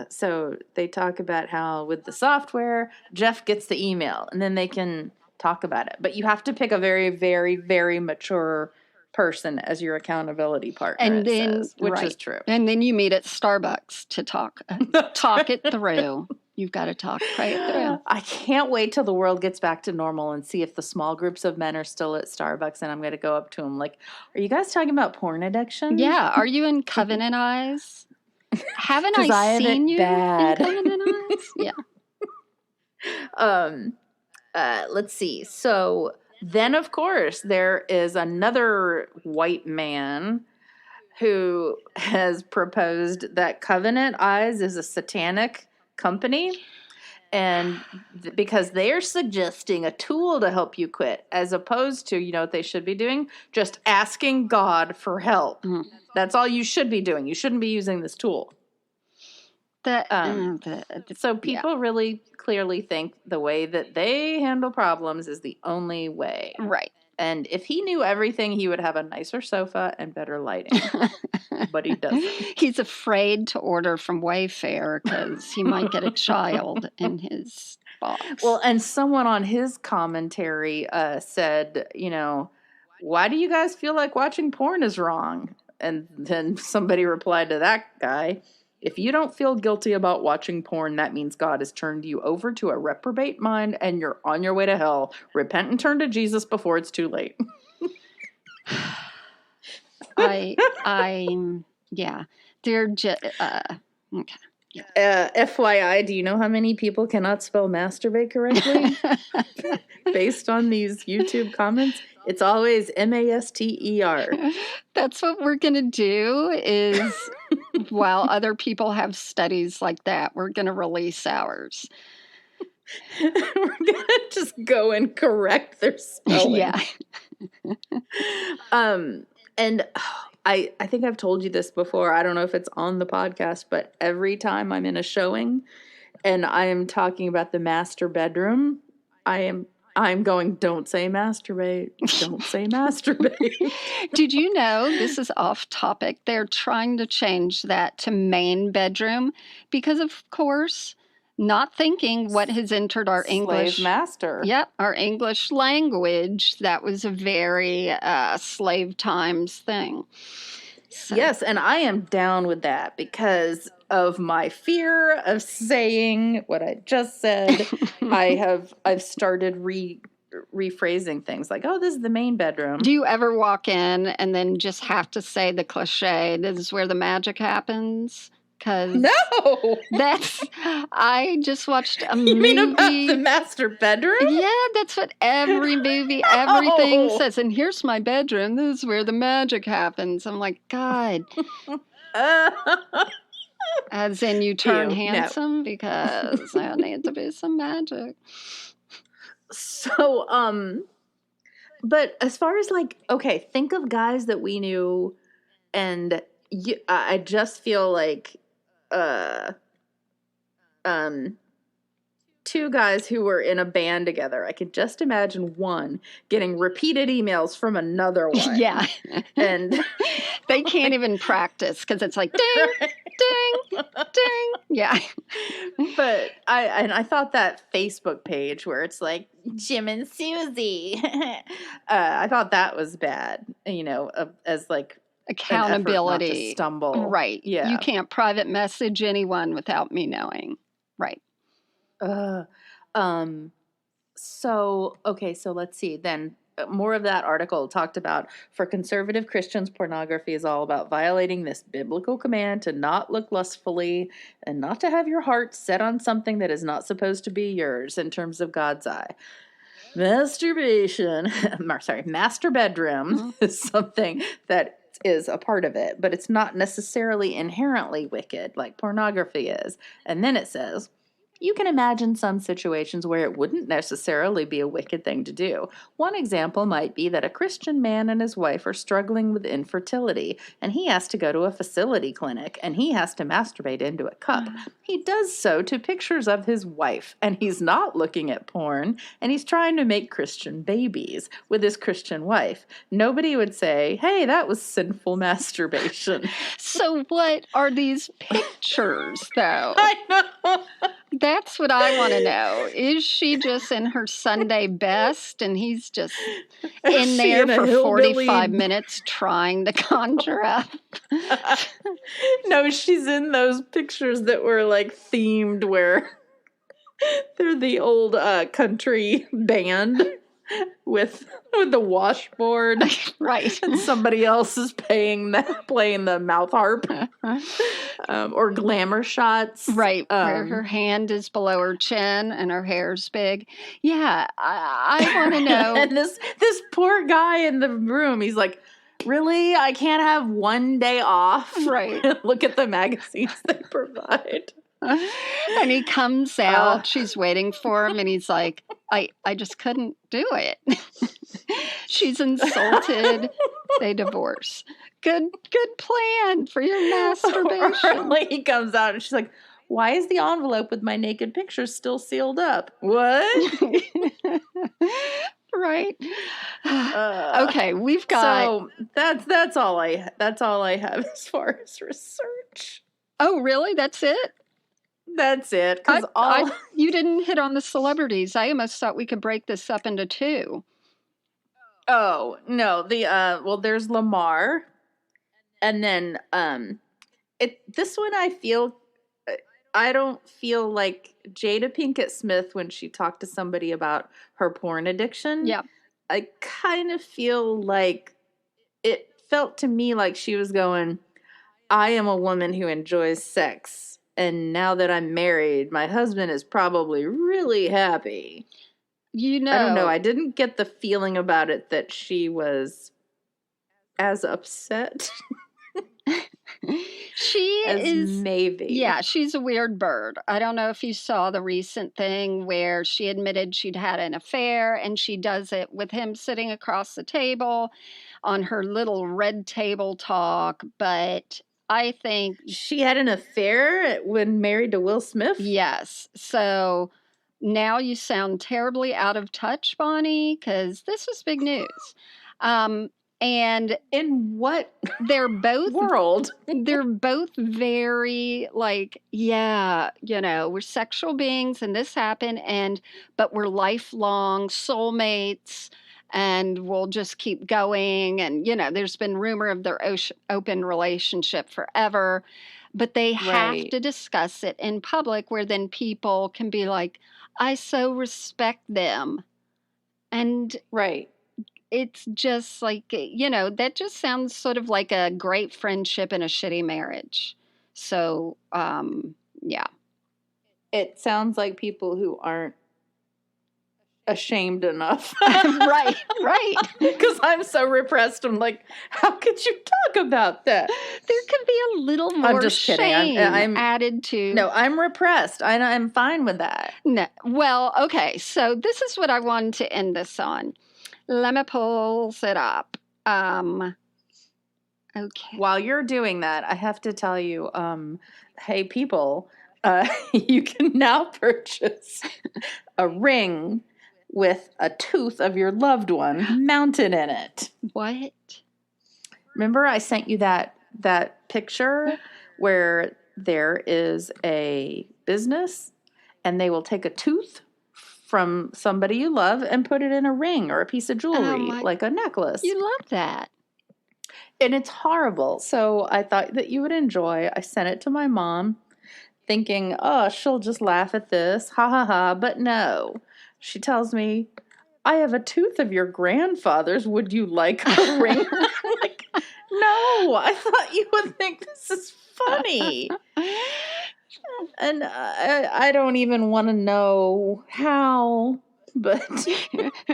so they talk about how with the software, Jeff gets the email, and then they can talk about it. But you have to pick a very, very, very mature person as your accountability partner, And then, which right. is true. And then you meet at Starbucks to talk it through. You've got to pray it through. I can't wait till the world gets back to normal and see if the small groups of men are still at Starbucks, and I'm going to go up to them like, are you guys talking about porn addiction? Yeah. Are you in Covenant Eyes? Haven't 'Cause I have seen it you bad. in Covenant Eyes? Yeah. Let's see. So then, of course, there is another white man who has proposed that Covenant Eyes is a satanic company, and because they're suggesting a tool to help you quit, as opposed to, you know what they should be doing? Just asking God for help. Mm. That's all you should be doing. You shouldn't be using this tool. So people really clearly think the way that they handle problems is the only way. Right. And if he knew everything, he would have a nicer sofa and better lighting. But he doesn't. He's afraid to order from Wayfair because he might get a child in his box. Well, and someone on his commentary said, you know, why do you guys feel like watching porn is wrong? And then somebody replied to that guy, if you don't feel guilty about watching porn, that means God has turned you over to a reprobate mind and you're on your way to hell. Repent and turn to Jesus before it's too late. Yeah. They're just, okay. Yeah. FYI, do you know how many people cannot spell masturbate correctly? Based on these YouTube comments, it's always MASTER. That's what we're going to do is while other people have studies like that, we're going to release ours. We're going to just go and correct their spelling. Yeah. And I think I've told you this before. I don't know if it's on the podcast, but every time I'm in a showing and I am talking about the master bedroom, I'm going, don't say masturbate. Don't say masturbate. Did you know, this is off topic, they're trying to change that to main bedroom because, of course, not thinking what has entered our English. Slave master. Yep, our English language. That was a very slave times thing. So. Yes, and I am down with that because of my fear of saying what I just said. I've started rephrasing things like, oh, this is the main bedroom. Do you ever walk in and then just have to say the cliche, this is where the magic happens? Because no, I just watched a movie. You mean about the master bedroom? Yeah, that's what every movie, everything says. And here's my bedroom. This is where the magic happens. I'm like, God. As in you turn handsome? Because there needs to be some magic. So, but as far as like, okay, think of guys that we knew, and I just feel like, two guys who were in a band together. I could just imagine one getting repeated emails from another one. Yeah. And they can't even practice because it's like ding, ding, ding. Yeah. But I thought that Facebook page where it's like Jim and Susie, I thought that was bad, you know, as like accountability. Not to stumble. Right. Yeah. You can't private message anyone without me knowing. Right. So let's see. Then more of that article talked about, for conservative Christians, pornography is all about violating this biblical command to not look lustfully and not to have your heart set on something that is not supposed to be yours in terms of God's eye. Master bedroom is something that is a part of it, but it's not necessarily inherently wicked like pornography is. And then it says, you can imagine some situations where it wouldn't necessarily be a wicked thing to do. One example might be that a Christian man and his wife are struggling with infertility, and he has to go to a fertility clinic, and he has to masturbate into a cup. He does so to pictures of his wife, and he's not looking at porn, and he's trying to make Christian babies with his Christian wife. Nobody would say, hey, that was sinful masturbation. So what are these pictures, though? I know. That's what I want to know. Is she just in her Sunday best and he's just in there for 45 minutes trying to conjure up? No, she's in those pictures that were like themed where they're the old country band with the washboard, right? And somebody else is playing the mouth harp, or glamour shots, right? Where her hand is below her chin and her hair's big. Yeah, I want to know. And this poor guy in the room, he's like, really? I can't have one day off? Right. Look at the magazines they provide. And he comes out, she's waiting for him, and he's like, I just couldn't do it. She's insulted. They divorce. Good plan for your masturbation. Like he comes out and she's like, why is the envelope with my naked picture still sealed up? What? Right. Okay, we've got. So that's all I have as far as research. Oh, really? That's it? That's it. Because you didn't hit on the celebrities. I almost thought we could break this up into two. Oh no, well, there's Lamar, and then this one I don't feel like Jada Pinkett Smith when she talked to somebody about her porn addiction. Yeah, I kind of feel like it felt to me like she was going, I am a woman who enjoys sex. And now that I'm married, my husband is probably really happy. I don't know. I didn't get the feeling about it that she was as upset. She is maybe. Yeah, she's a weird bird. I don't know if you saw the recent thing where she admitted she'd had an affair, and she does it with him sitting across the table on her little red table talk, but I think she had an affair when married to Will Smith? Yes. So now you sound terribly out of touch, Bonnie, because this was big news. And in what they're both world? They're both very we're sexual beings and this happened, but we're lifelong soulmates. And we'll just keep going. And, there's been rumor of their open relationship forever. But they have to discuss it in public where then people can be like, I so respect them. And it's just like, that just sounds sort of like a great friendship and a shitty marriage. So, yeah. It sounds like people who aren't ashamed enough. right Because I'm so repressed. I'm like, how could you talk about that? There could be a little more shame I'm added to. No, I'm repressed. I'm fine with that. No. Well, okay, so this is what I wanted to end this on. Let me pull it up. Okay. While you're doing that, I have to tell you, hey people, you can now purchase a ring with a tooth of your loved one mounted in it. What? Remember I sent you that picture where there is a business and they will take a tooth from somebody you love and put it in a ring or a piece of jewelry, like a necklace. You love that. And it's horrible. So I thought that you would enjoy. I sent it to my mom thinking, oh, she'll just laugh at this. Ha ha ha. But no. She tells me, I have a tooth of your grandfather's. Would you like a ring? I'm like, no, I thought you would think this is funny. And I don't even want to know how, but.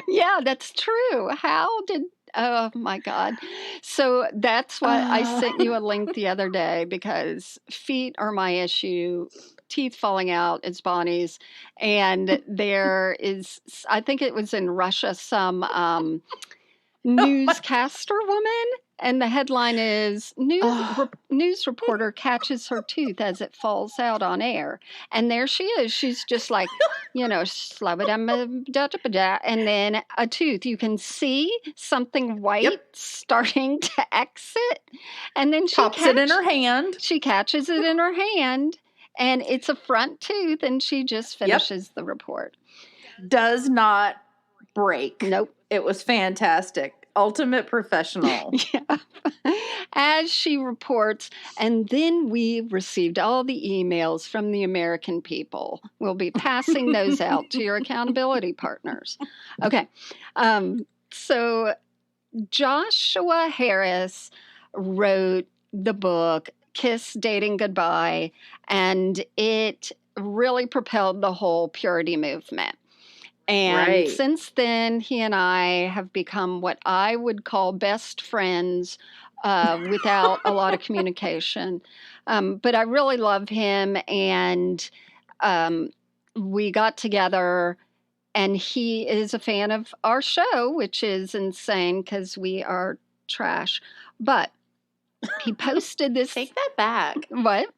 Yeah, that's true. How did, oh my God. So that's why I sent you a link the other day, because feet are my issue teeth falling out. It's Bonnie's. And there is, I think it was in Russia, some newscaster woman. And the headline is news reporter catches her tooth as it falls out on air. And there she is. She's just like, and then a tooth. You can see something white starting to exit. And then she pops it in her hand. She catches it in her hand. And it's a front tooth. And she just finishes the report. Does not break. Nope. It was fantastic. Ultimate professional. As she reports, and then we received all the emails from the American people. We'll be passing those out to your accountability partners. Okay. So Joshua Harris wrote the book, Kiss Dating Goodbye, and it really propelled the whole purity movement. And since then, he and I have become what I would call best friends without a lot of communication. But I really love him, and we got together, and he is a fan of our show, which is insane because we are trash. But he posted this. Take that back. What?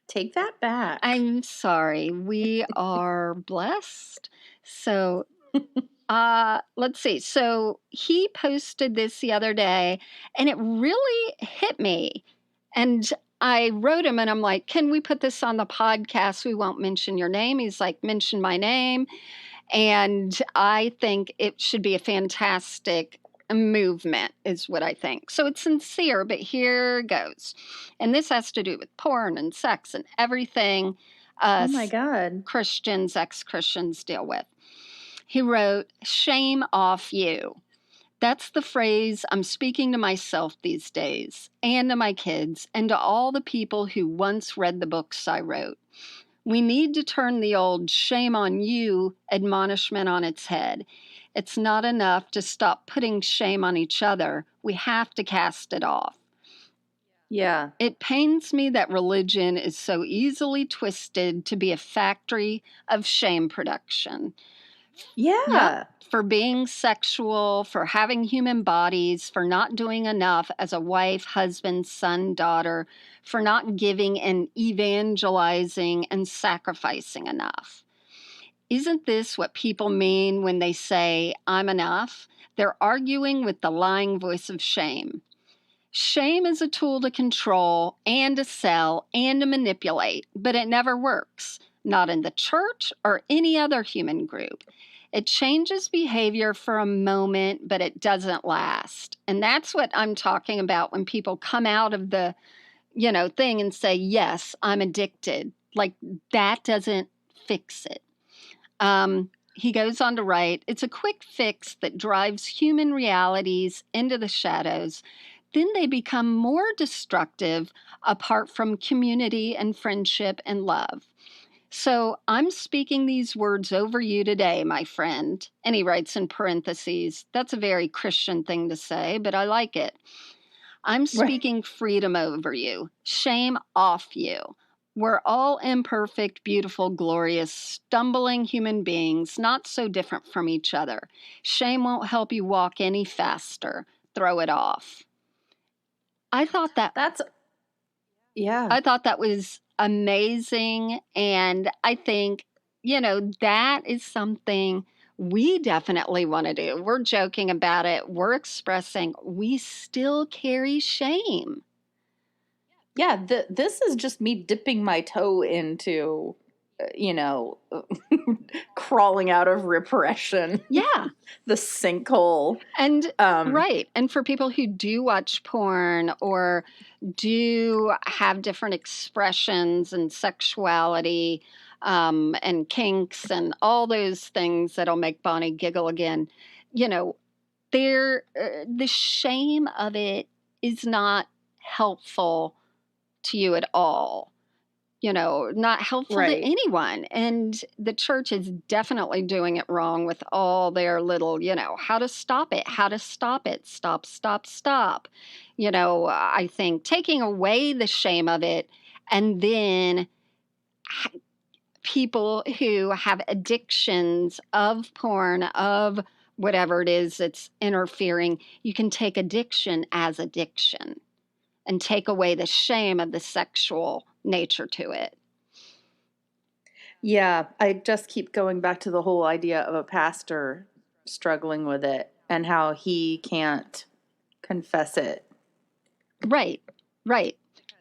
Take that back. I'm sorry. We are blessed. So, let's see. So he posted this the other day, and it really hit me. And I wrote him, and I'm like, can we put this on the podcast? We won't mention your name. He's like, mention my name. And I think it should be a fantastic movement is what I think. So it's sincere, but here goes. And this has to do with porn and sex and everything oh my God. Christians, ex-Christians deal with. He wrote, shame off you. That's the phrase I'm speaking to myself these days, and to my kids, and to all the people who once read the books I wrote. We need to turn the old shame on you admonishment on its head. It's not enough to stop putting shame on each other. We have to cast it off. Yeah. It pains me that religion is so easily twisted to be a factory of shame production. Yeah. Yep. For being sexual, for having human bodies, for not doing enough as a wife, husband, son, daughter, for not giving and evangelizing and sacrificing enough. Isn't this what people mean when they say, I'm enough? They're arguing with the lying voice of shame. Shame is a tool to control and to sell and to manipulate, but it never works, not in the church or any other human group. It changes behavior for a moment, but it doesn't last. And that's what I'm talking about when people come out of the, thing and say, yes, I'm addicted. Like, that doesn't fix it. He goes on to write, it's a quick fix that drives human realities into the shadows. Then they become more destructive apart from community and friendship and love. So I'm speaking these words over you today, my friend. And he writes in parentheses, that's a very Christian thing to say, but I like it. I'm speaking freedom over you, shame off you. We're all imperfect, beautiful, glorious, stumbling human beings, not so different from each other. Shame won't help you walk any faster. Throw it off. I thought that was amazing. And I think, that is something we definitely want to do. We're joking about it. We're expressing we still carry shame. Yeah, this is just me dipping my toe into, crawling out of repression. Yeah. The sinkhole. And, right. And for people who do watch porn or do have different expressions and sexuality and kinks and all those things that'll make Bonnie giggle again, the shame of it is not helpful to you at all, not helpful to anyone. And the church is definitely doing it wrong with all their little, how to stop it, stop. I think taking away the shame of it and then people who have addictions of porn, of whatever it is that's interfering, you can take addiction as addiction and take away the shame of the sexual nature to it. Yeah, I just keep going back to the whole idea of a pastor struggling with it and how he can't confess it. Right.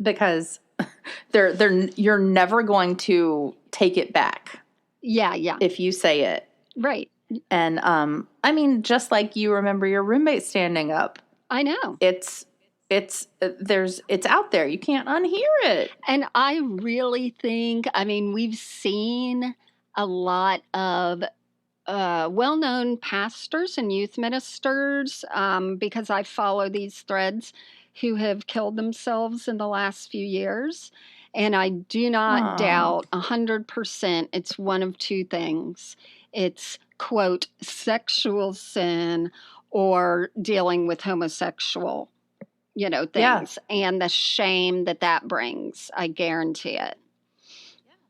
Because you're never going to take it back. Yeah. If you say it. Right. And I mean, just like you remember your roommate standing up. I know. It's out there. You can't unhear it. And I really think, I mean, we've seen a lot of well-known pastors and youth ministers, because I follow these threads, who have killed themselves in the last few years. And I do not doubt 100% it's one of two things. It's, quote, sexual sin or dealing with homosexual, things. Yeah. And the shame that brings. I guarantee it.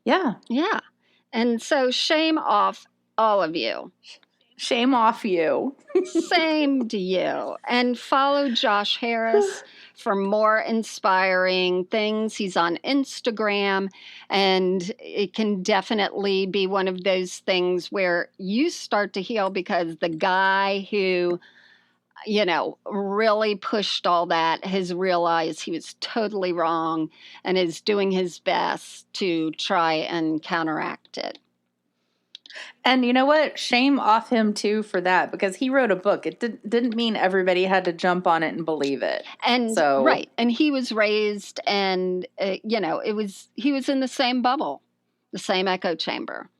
Yeah. Yeah. And so shame off all of you. Shame off you. Same to you. And follow Josh Harris for more inspiring things. He's on Instagram, and it can definitely be one of those things where you start to heal because the guy who, really pushed all that has realized he was totally wrong and is doing his best to try and counteract it. And you know what? Shame off him too for that, because he wrote a book. It didn't mean everybody had to jump on it and believe it. And right, and he was raised, and he was in the same bubble, the same echo chamber,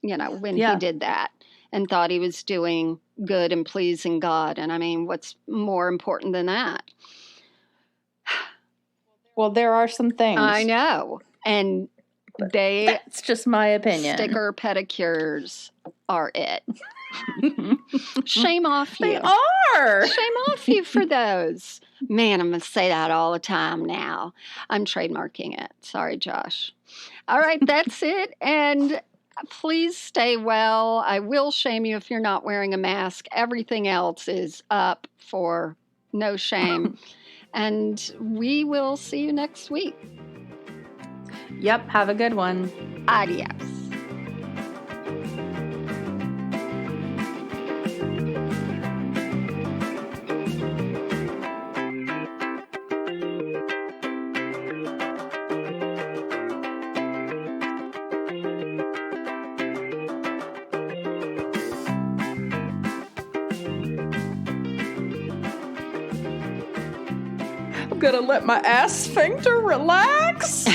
when he did that, and thought he was doing good and pleasing God. And I mean, what's more important than that? Well, there are some things. I know, and that's just my opinion. Sticker pedicures are it. Shame off you. They are. Shame off you for those. Man, I'm going to say that all the time now. I'm trademarking it. Sorry, Josh. All right, that's it. And please stay well. I will shame you if you're not wearing a mask. Everything else is up for no shame. And we will see you next week. Yep, have a good one. Adios. I'm gonna let my ass sphincter relax.